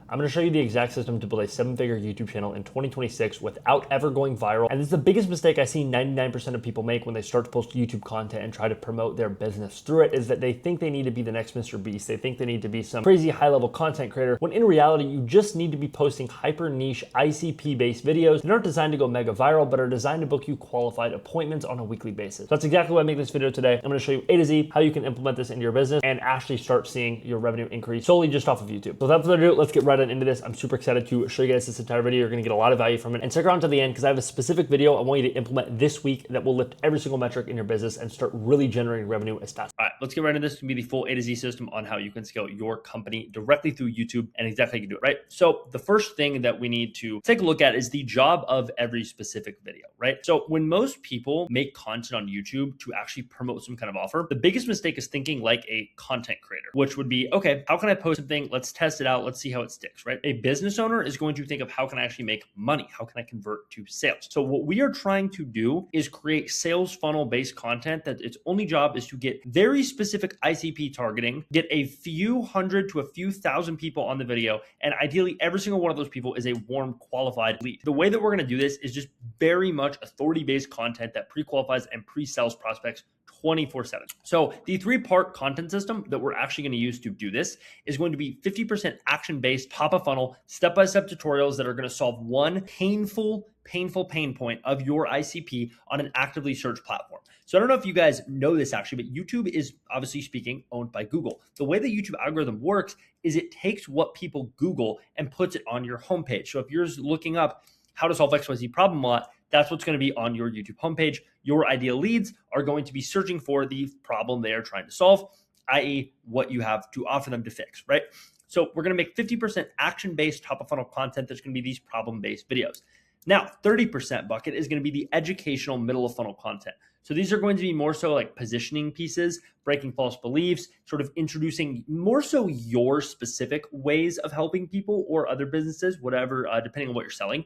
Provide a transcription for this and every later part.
I'm going to show you the exact system to build a 7-figure YouTube channel in 2026 without ever going viral. And this is the biggest mistake I see 99% of people make when they start to post YouTube content and try to promote their business through it, is that they think they need to be the next Mr. Beast. They think they need to be some crazy high-level content creator, when in reality, you just need to be posting hyper niche ICP-based videos that aren't designed to go mega viral, but are designed to book you qualified appointments on a weekly basis. So that's exactly why I make this video today. I'm going to show you A to Z how you can implement this into your business and actually start seeing your revenue increase solely just off of YouTube. So without further ado, let's get right into this. I'm super excited to show you guys this entire video. You're going to get a lot of value from it. And stick around to the end because I have a specific video I want you to implement this week that will lift every single metric in your business and start really generating revenue as fast. All right, let's get right into this. It's going to be the full A to Z system on how you can scale your company directly through YouTube and exactly how you can do it, right? So the first thing that we need to take a look at is the job of every specific video, right? So when most people make content on YouTube to actually promote some kind of offer, the biggest mistake is thinking like a content creator, which would be, okay, how can I post something? Let's test it out. Let's see how it sticks, right? A business owner is going to think of how can I actually make money? How can I convert to sales? So what we are trying to do is create sales funnel based content that its only job is to get very specific ICP targeting, get a few hundred to a few thousand people on the video, and ideally every single one of those people is a warm, qualified lead. The way that we're going to do this is just very much authority-based content that pre-qualifies and pre-sells prospects 24/7. So the 3-part content system that we're actually going to use to do this is going to be 50% action-based, top of funnel, step-by-step tutorials that are going to solve one painful pain point of your ICP on an actively searched platform. So I don't know if you guys know this actually, but YouTube is, obviously speaking, owned by Google. The way the YouTube algorithm works is it takes what people Google and puts it on your homepage. So if you're looking up how to solve XYZ problem a lot, that's what's going to be on your YouTube homepage. Your ideal leads are going to be searching for the problem they are trying to solve, i.e. what you have to offer them to fix, right? So we're going to make 50% action-based top of funnel content that's going to be these problem-based videos. Now, 30% bucket is going to be the educational middle of funnel content. So these are going to be more so like positioning pieces, breaking false beliefs, sort of introducing more so your specific ways of helping people or other businesses, whatever, depending on what you're selling.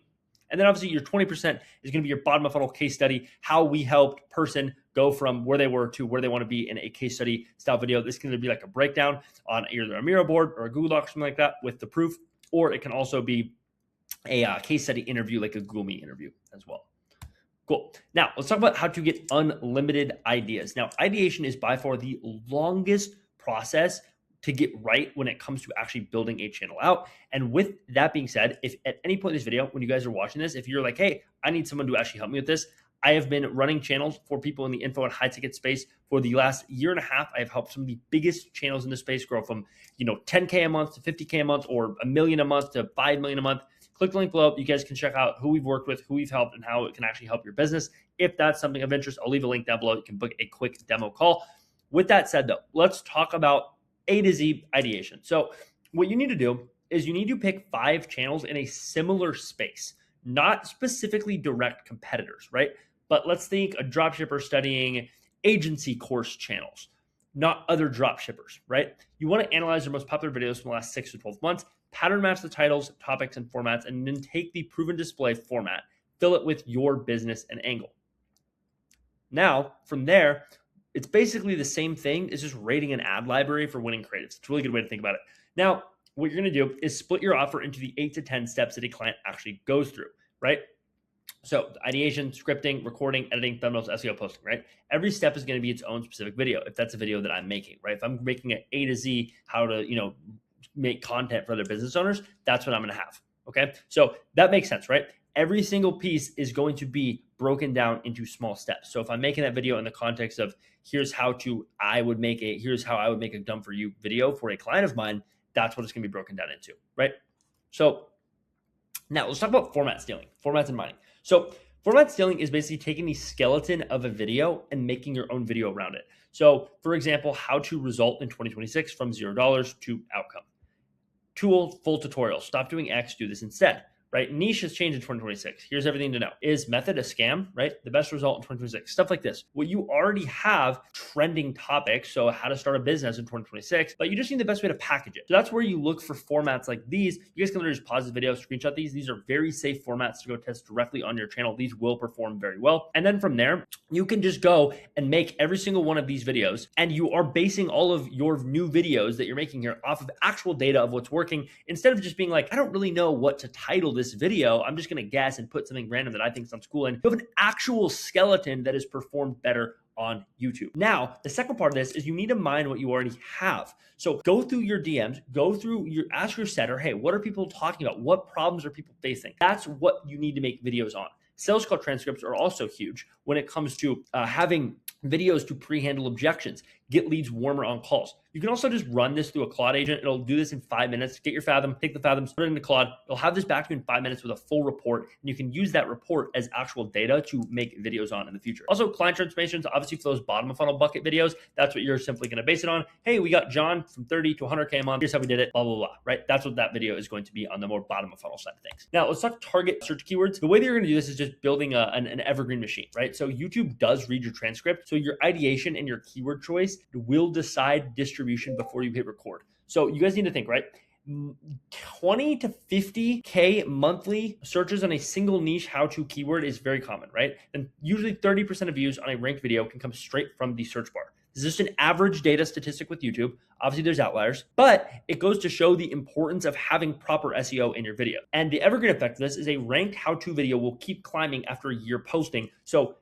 And then obviously your 20% is going to be your bottom of funnel case study, how we helped person go from where they were to where they want to be in a case study style video. This is going to be like a breakdown on either a Miro board or a Google Doc, something like that with the proof, or it can also be a case study interview, like a Google Meet interview as well. Cool. Now let's talk about how to get unlimited ideas. Now, ideation is by far the longest process to get right when it comes to actually building a channel out. And with that being said, if at any point in this video, when you guys are watching this, if you're like, hey, I need someone to actually help me with this, I have been running channels for people in the info and high ticket space for the last year and a half. I've helped some of the biggest channels in the space grow from, 10K a month to 50K a month, or $1 million a month to $5 million a month. Click the link below. You guys can check out who we've worked with, who we've helped, and how it can actually help your business. If that's something of interest, I'll leave a link down below. You can book a quick demo call. With that said though, let's talk about A to Z ideation. So what you need to do is you need to pick 5 channels in a similar space, not specifically direct competitors, right? But let's think a dropshipper studying agency course channels, not other dropshippers, right? You want to analyze their most popular videos from the last 6 to 12 months, pattern match the titles, topics, and formats, and then take the proven display format, fill it with your business and angle. Now, from there, it's basically the same thing. It's just rating an ad library for winning creatives. It's a really good way to think about it. Now, what you're going to do is split your offer into the 8 to 10 steps that a client actually goes through, right? So ideation, scripting, recording, editing, thumbnails, SEO, posting, right? Every step is going to be its own specific video. If that's a video that I'm making, right? If I'm making an A to Z, how to, make content for other business owners, that's what I'm going to have. Okay. So that makes sense, right? Every single piece is going to be broken down into small steps. So if I'm making that video in the context of here's how I would make a done for you video for a client of mine, that's what it's going to be broken down into, right? So now let's talk about format stealing, formats and mining. So format stealing is basically taking the skeleton of a video and making your own video around it. So for example, how to result in 2026 from $0 to outcome. Tool, full tutorial. Stop doing X, do this instead, right? Niche has changed in 2026. Here's everything to know. Is method a scam, right? The best result in 2026. Stuff like this. Well, you already have trending topics, so how to start a business in 2026, but you just need the best way to package it. So that's where you look for formats like these. You guys can literally just pause the video, screenshot these. These are very safe formats to go test directly on your channel. These will perform very well. And then from there, you can just go and make every single one of these videos, and you are basing all of your new videos that you're making here off of actual data of what's working, instead of just being like, I don't really know what to title this video. I'm just going to guess and put something random that I think sounds cool. And you have an actual skeleton that is performed better on YouTube. Now, the second part of this is you need to mine what you already have. So go through your DMs, ask your setter, hey, what are people talking about? What problems are people facing? That's what you need to make videos on. Sales call transcripts are also huge when it comes to having videos to pre-handle objections, get leads warmer on calls. You can also just run this through a Claude agent. It'll do this in 5 minutes. Get your Fathom, take the Fathoms, put it into Claude. It'll have this back to you in 5 minutes with a full report, and you can use that report as actual data to make videos on in the future. Also, client transformations, obviously for those bottom of funnel bucket videos, that's what you're simply going to base it on. Hey, we got John from 30 to 100K a month. Here's how we did it, blah, blah, blah, right? That's what that video is going to be on the more bottom of funnel side of things. Now, let's talk target search keywords. The way that you're going to do this is just building an evergreen machine, right? So YouTube does read your transcript. So your ideation and your keyword choice will decide distribution before you hit record. So you guys need to think, right? 20 to 50K monthly searches on a single niche how-to keyword is very common, right? And usually 30% of views on a ranked video can come straight from the search bar. This is just an average data statistic with YouTube. Obviously, there's outliers, but it goes to show the importance of having proper SEO in your video. And the evergreen effect of this is a ranked how-to video will keep climbing after a year posting. So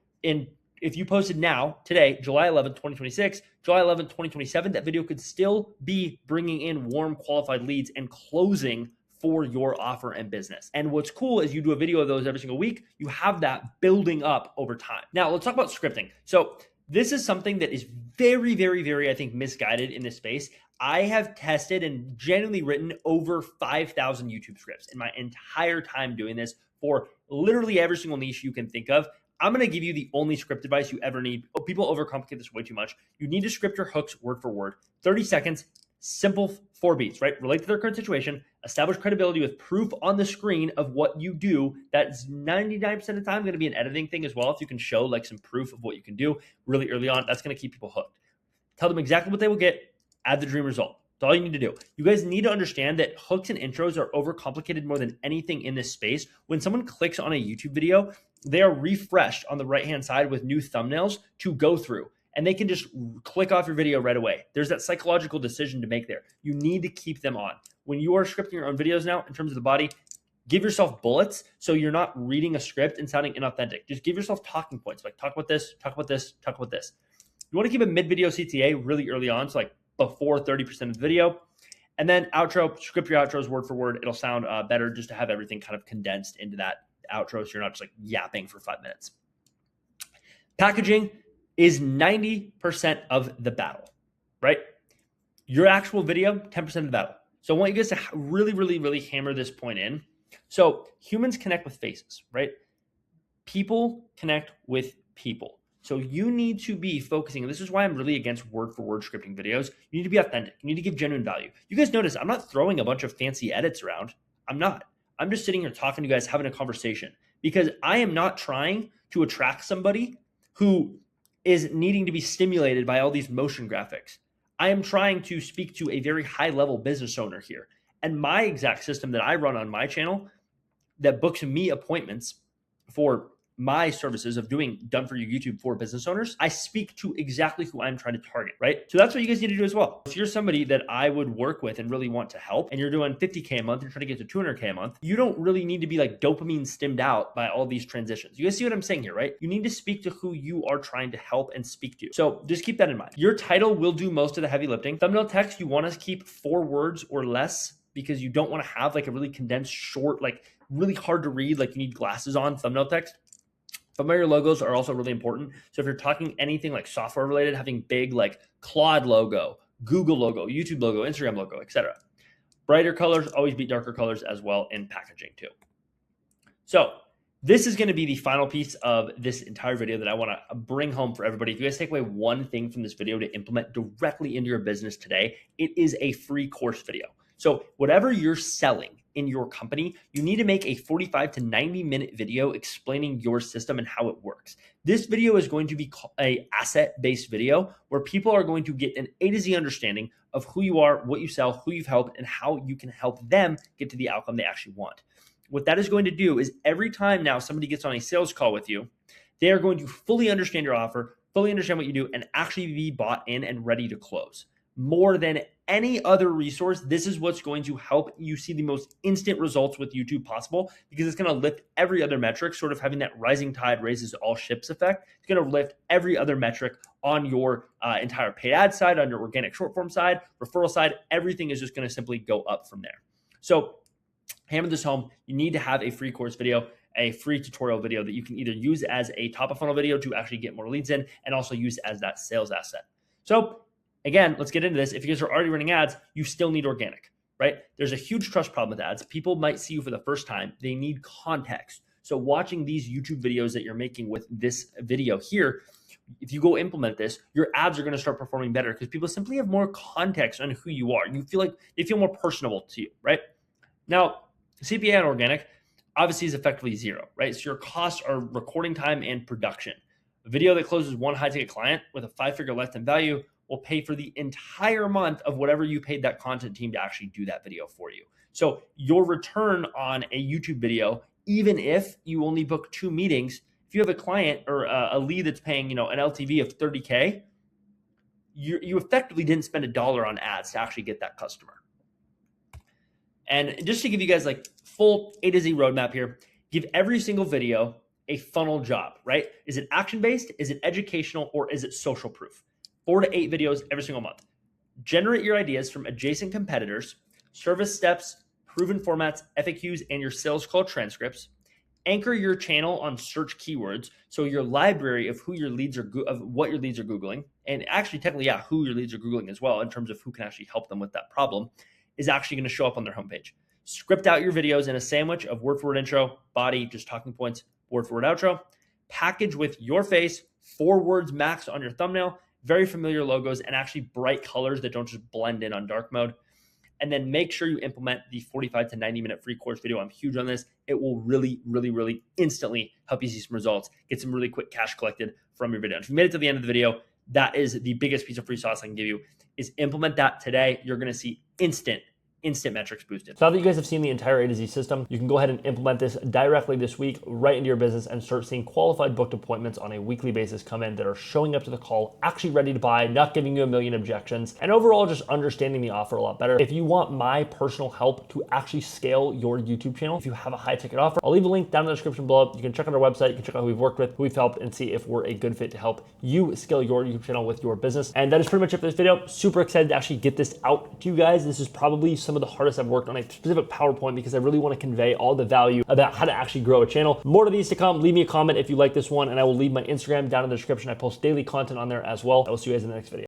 if you posted now, today, July 11th, 2026, July 11th, 2027, that video could still be bringing in warm, qualified leads and closing for your offer and business. And what's cool is you do a video of those every single week. You have that building up over time. Now, let's talk about scripting. So this is something that is very, very, very, I think, misguided in this space. I have tested and genuinely written over 5,000 YouTube scripts in my entire time doing this for literally every single niche you can think of. I'm going to give you the only script advice you ever need. Oh, people overcomplicate this way too much. You need to script your hooks word for word, 30 seconds, simple 4 beats, right? Relate to their current situation, establish credibility with proof on the screen of what you do. That's 99% of the time going to be an editing thing as well. If you can show like some proof of what you can do really early on, that's going to keep people hooked. Tell them exactly what they will get, add the dream result. That's all you need to do. You guys need to understand that hooks and intros are overcomplicated more than anything in this space. When someone clicks on a YouTube video, they are refreshed on the right-hand side with new thumbnails to go through, and they can just click off your video right away. There's that psychological decision to make there. You need to keep them on. When you are scripting your own videos now, in terms of the body, give yourself bullets so you're not reading a script and sounding inauthentic. Just give yourself talking points, like talk about this, talk about this, talk about this. You want to keep a mid-video CTA really early on, so like before 30% of the video. And then outro, script your outros word for word. It'll sound better just to have everything kind of condensed into that outro so you're not just like yapping for 5 minutes. Packaging is 90% of the battle, right? Your actual video, 10% of the battle. So I want you guys to really, really, really hammer this point in. So humans connect with faces, right? People connect with people. So you need to be focusing, and this is why I'm really against word-for-word scripting videos. You need to be authentic. You need to give genuine value. You guys notice I'm not throwing a bunch of fancy edits around. I'm not. I'm just sitting here talking to you guys, having a conversation, because I am not trying to attract somebody who is needing to be stimulated by all these motion graphics. I am trying to speak to a very high-level business owner here. And my exact system that I run on my channel that books me appointments for my services of doing done for you YouTube for business owners, I speak to exactly who I'm trying to target, right? So that's what you guys need to do as well. If you're somebody that I would work with and really want to help, and you're doing 50K a month, you're trying to get to 200K a month, you don't really need to be like dopamine stimmed out by all these transitions. You guys see what I'm saying here, right? You need to speak to who you are trying to help and speak to. So just keep that in mind. Your title will do most of the heavy lifting. Thumbnail text, you want to keep 4 words or less because you don't want to have like a really condensed, short, like really hard to read, like you need glasses on thumbnail text. Familiar logos are also really important. So if you're talking anything like software related, having big like Claude logo, Google logo, YouTube logo, Instagram logo, etc. Brighter colors always beat darker colors as well in packaging too. So this is going to be the final piece of this entire video that I want to bring home for everybody. If you guys take away one thing from this video to implement directly into your business today, it is a free course video. So whatever you're selling in your company, you need to make a 45 to 90 minute video explaining your system and how it works. This video is going to be a asset-based video where people are going to get an A to Z understanding of who you are, what you sell, who you've helped, and how you can help them get to the outcome they actually want. What that is going to do is every time now somebody gets on a sales call with you, they are going to fully understand your offer, fully understand what you do, and actually be bought in and ready to close. More than any other resource, this is what's going to help you see the most instant results with YouTube possible, because it's going to lift every other metric, sort of having that rising tide raises all ships effect. It's going to lift every other metric on your entire paid ad side, on your organic short form side, referral side. Everything is just going to simply go up from there. So hammer this home. You need to have a free course video, a free tutorial video that you can either use as a top of funnel video to actually get more leads in, and also use as that sales asset. So again, let's get into this. If you guys are already running ads, you still need organic, right? There's a huge trust problem with ads. People might see you for the first time. They need context. So watching these YouTube videos that you're making with this video here, if you go implement this, your ads are going to start performing better because people simply have more context on who you are. You feel like they feel more personable to you, right? Now, CPA on organic obviously is effectively zero, right? So your costs are recording time and production. A video that closes one high ticket client with a 5-figure lifetime value will pay for the entire month of whatever you paid that content team to actually do that video for you. So your return on a YouTube video, even if you only book 2 meetings, if you have a client or a lead that's paying, an LTV of 30K, you effectively didn't spend $1 on ads to actually get that customer. And just to give you guys like full A to Z roadmap here, give every single video a funnel job, right? Is it action-based? Is it educational? Or is it social proof? 4 to 8 videos every single month. Generate your ideas from adjacent competitors, service steps, proven formats, FAQs, and your sales call transcripts. Anchor your channel on search keywords, so your library of who your leads are, of what your leads are Googling, and actually technically, who your leads are Googling as well in terms of who can actually help them with that problem, is actually going to show up on their homepage. Script out your videos in a sandwich of word-for-word intro, body, just talking points, word-for-word outro. Package with your face, 4 words max on your thumbnail, very familiar logos, and actually bright colors that don't just blend in on dark mode. And then make sure you implement the 45 to 90 minute free course video. I'm huge on this. It will really, really, really instantly help you see some results, get some really quick cash collected from your video. And if you made it to the end of the video, that is the biggest piece of free sauce I can give you, is implement that today. You're going to see instant metrics boosted. So now that you guys have seen the entire A to Z system, you can go ahead and implement this directly this week right into your business and start seeing qualified booked appointments on a weekly basis come in that are showing up to the call, actually ready to buy, not giving you a million objections, and overall just understanding the offer a lot better. If you want my personal help to actually scale your YouTube channel, if you have a high ticket offer, I'll leave a link down in the description below. You can check out our website, you can check out who we've worked with, who we've helped, and see if we're a good fit to help you scale your YouTube channel with your business. And that is pretty much it for this video. Super excited to actually get this out to you guys. This is probably some of the hardest I've worked on a specific PowerPoint because I really want to convey all the value about how to actually grow a channel. More of these to come. Leave me a comment if you like this one, and I will leave my Instagram down in the description. I post daily content on there as well. I will see you guys in the next video.